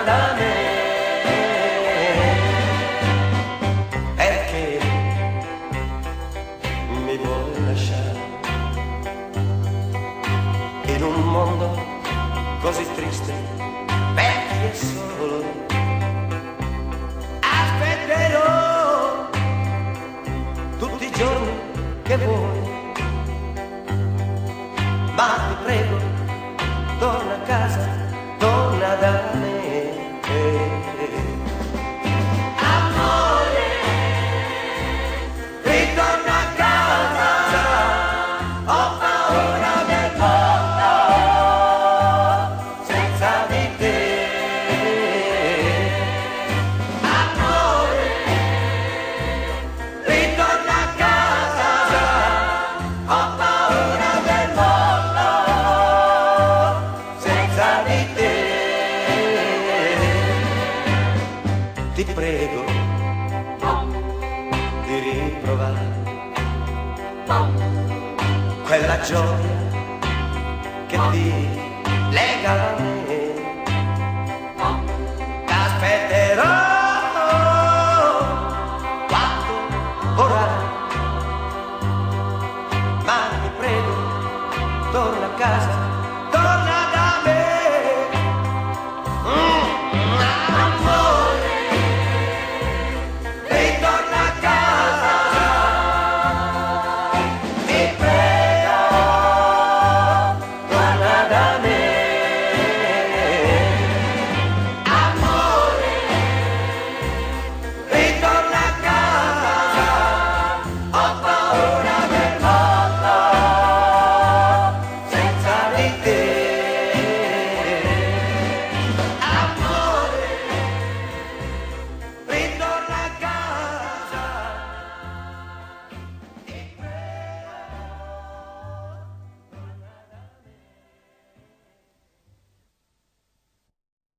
da me, perché mi vuoi lasciare in un mondo così triste, vecchio e solo. Aspetterò tutti i giorni che vuoi, ma ti prego, torna a casa, torna da me. Amore, ritorna a casa, ho paura del mondo senza di te. Amore, ritorna a casa, ho paura del mondo senza di te. Ti prego di riprovare quella gioia che ti lega a me. T'aspetterò quando vorrai, ma ti prego, torna a casa, torna da me. Amore, ritorna a casa, ti prego, torna da me. Amore, ritorna a casa, ho paura